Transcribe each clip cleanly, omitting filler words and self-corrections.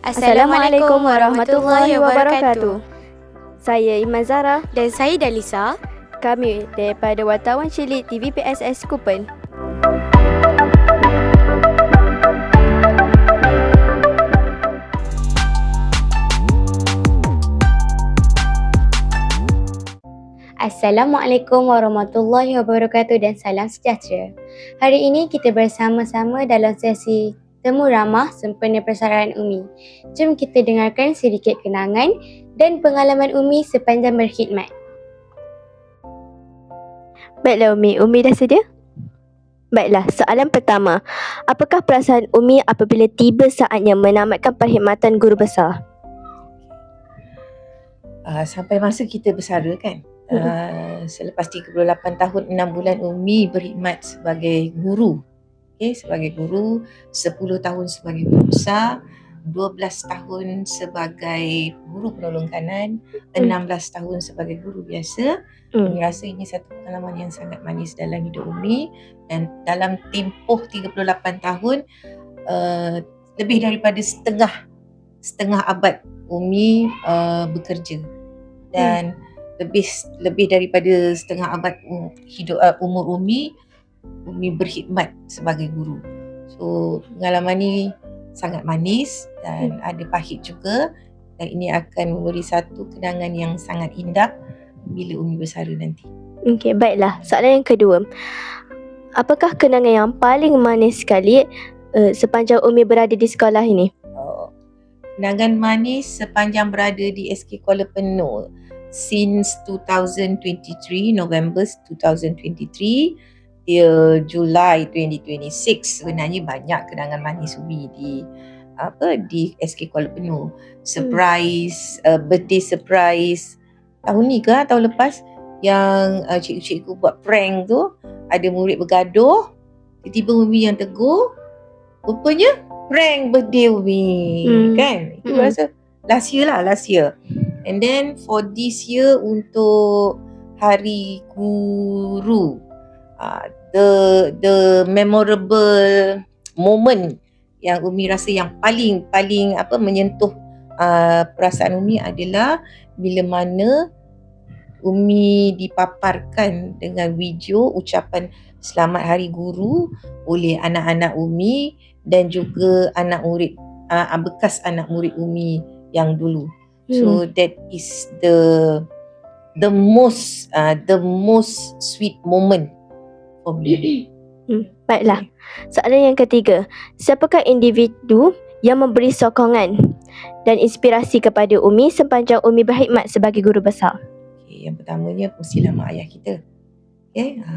Assalamualaikum warahmatullahi wabarakatuh. Saya Iman Zara Dan saya Dalisa. Kami daripada Wartawan Cilik TVPSS Kupen. Assalamualaikum warahmatullahi wabarakatuh dan salam sejahtera. Hari ini kita bersama-sama dalam sesi Temu Ramah Sempena Persaraan Umi. Jom kita dengarkan sedikit kenangan dan pengalaman Umi sepanjang berkhidmat. Baiklah Umi dah sedia? Baiklah, soalan pertama. Apakah perasaan Umi apabila tiba saatnya menamatkan perkhidmatan guru besar? Sampai masa kita bersara kan. Selepas 38 tahun 6 bulan Umi berkhidmat sebagai guru. Sebagai guru, 10 tahun sebagai guru besar, 12 tahun sebagai guru penolong kanan, 16 tahun sebagai guru biasa. Umi rasa ini satu pengalaman yang sangat manis dalam hidup Umi, dan dalam tempoh 38 tahun lebih daripada setengah abad Umi bekerja, dan lebih daripada setengah abad hidup umur Umi berkhidmat sebagai guru. So pengalaman ni sangat manis dan ada pahit juga, dan ini akan memberi satu kenangan yang sangat indah bila Umi bersara nanti. Okey, baiklah. Soalan yang kedua. Apakah kenangan yang paling manis sekali sepanjang Umi berada di sekolah ini? Kenangan manis sepanjang berada di SK Kuala Penuh since 2023, November 2023 till July 2026. Sebenarnya banyak kenangan manis Umi di SK Kuala Penuh. Surprise, birthday surprise tahun ni ke tahun lepas yang cikgu-cikgu buat prank tu, ada murid bergaduh, tiba-tiba Umi yang tegur, rupanya prank birthday Umi kan. Itu rasa last year. And then for this year untuk Hari Guru, the memorable moment yang Umi rasa yang paling menyentuh perasaan Umi adalah bila mana Umi dipaparkan dengan video ucapan Selamat Hari Guru oleh anak-anak Umi dan juga anak murid, bekas anak murid Umi yang dulu. So that is the most sweet moment for me. Baiklah. Soalan yang ketiga. Siapakah individu yang memberi sokongan dan inspirasi kepada Umi sepanjang Umi berkhidmat sebagai guru besar? Yang pertamanya mestilah mak ayah kita.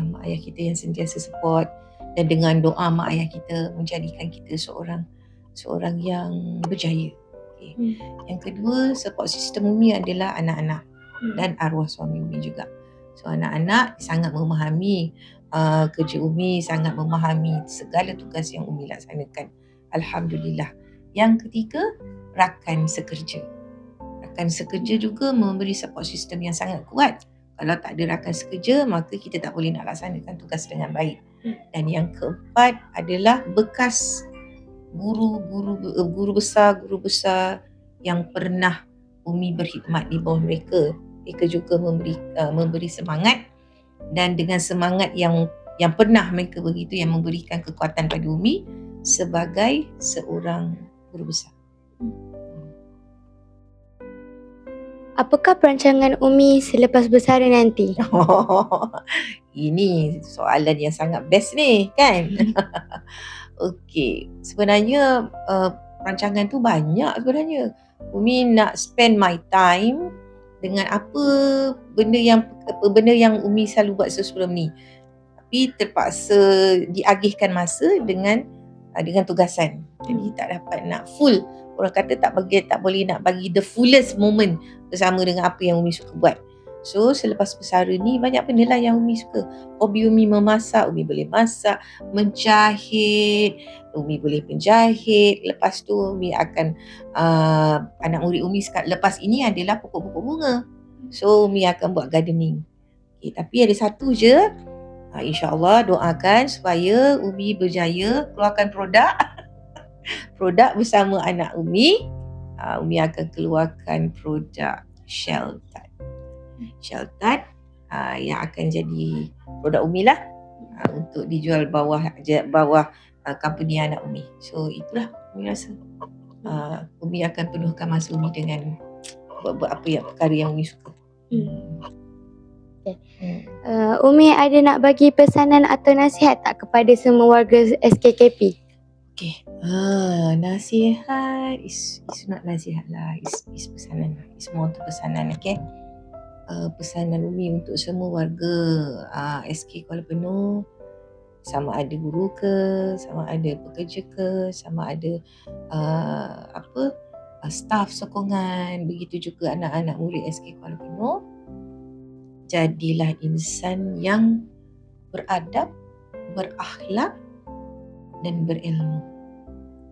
Mak ayah kita yang sentiasa support, dan dengan doa mak ayah kita menjadikan kita seorang yang berjaya. Yang kedua, support system Umi adalah anak-anak dan arwah suami Umi juga. So anak-anak sangat memahami kerja Umi, sangat memahami segala tugas yang Umi laksanakan. Alhamdulillah. Yang ketiga, rakan sekerja. Rakan sekerja juga memberi support system yang sangat kuat. Kalau tak ada rakan sekerja, maka kita tak boleh nak laksanakan tugas dengan baik. Dan yang keempat adalah bekas guru besar yang pernah Umi berkhidmat di bawah mereka. Mereka juga memberi semangat, dan dengan semangat yang pernah mereka begitu yang memberikan kekuatan pada Umi sebagai seorang guru besar. Apakah perancangan Umi selepas bersara nanti? Ini soalan yang sangat best ni kan. Okey, sebenarnya perancangan tu banyak sebenarnya. Umi nak spend my time dengan apa benda yang Umi selalu buat sebelum ni. Tapi terpaksa diagihkan masa dengan tugasan. Jadi tak dapat nak full. Orang kata tak boleh nak bagi the fullest moment bersama dengan apa yang Umi suka buat. So selepas bersara ni banyak benda lah yang Umi suka. Hobi Umi memasak, Umi boleh masak, menjahit, Umi boleh penjahit. Lepas tu Umi akan anak murid Umi lepas ini adalah pokok-pokok bunga. So Umi akan buat gardening. Tapi ada satu je, InsyaAllah doakan supaya Umi berjaya keluarkan produk bersama anak Umi Umi akan keluarkan produk Sheltat. Sheltat yang akan jadi produk Umi lah, untuk dijual bawah company anak Umi. So itulah Umi rasa Umi akan penuhkan masa Umi dengan buat apa yang perkara yang Umi suka. Umi ada nak bagi pesanan atau nasihat tak kepada semua warga SKKP? Okay. Nasihat is not nasihat lah. Is pesanan. Is more to pesanan. Okay. Pesanan Umi untuk semua warga SK Kuala Penuh, sama ada guru ke, sama ada pekerja ke, sama ada staf sokongan, begitu juga anak-anak murid SK Kuala Penuh. Jadilah insan yang beradab, berakhlak dan berilmu.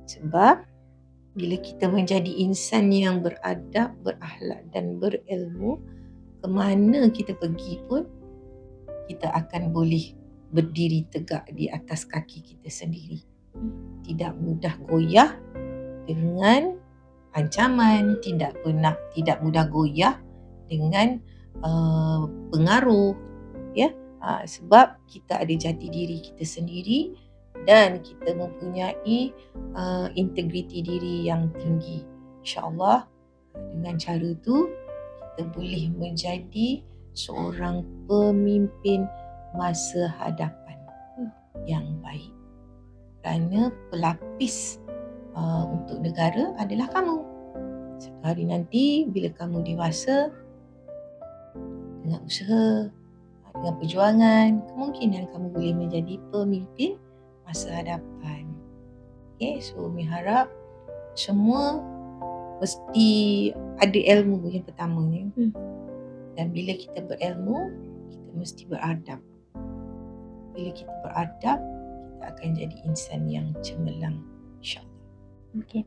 Sebab bila kita menjadi insan yang beradab, berakhlak dan berilmu, ke mana kita pergi pun kita akan boleh berdiri tegak di atas kaki kita sendiri. Tidak mudah goyah dengan ancaman, tidak mudah goyah dengan pengaruh, ya. Sebab kita ada jati diri kita sendiri dan kita mempunyai integriti diri yang tinggi. InsyaAllah dengan cara tu kita boleh menjadi seorang pemimpin masa hadapan yang baik. Kerana pelapis untuk negara adalah kamu. Sehari nanti bila kamu dewasa, dengan usaha, dengan perjuangan, kemungkinan kamu boleh menjadi pemimpin masa hadapan. Okay, so Umi harap semua mesti ada ilmu yang pertamanya. Dan bila kita berilmu, kita mesti beradab. Bila kita beradab, kita akan jadi insan yang cemerlang, insyaAllah. Okay.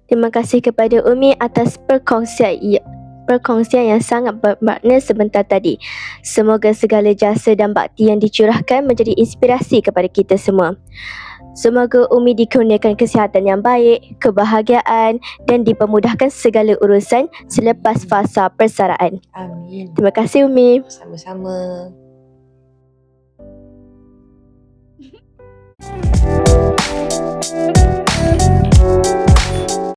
Terima kasih kepada Umi atas perkongsian yang sangat bermakna sebentar tadi. Semoga segala jasa dan bakti yang dicurahkan menjadi inspirasi kepada kita semua. Semoga Umi dikurniakan kesihatan yang baik, kebahagiaan dan dipermudahkan segala urusan selepas fasa persaraan. Amin. Terima kasih Umi. Sama-sama.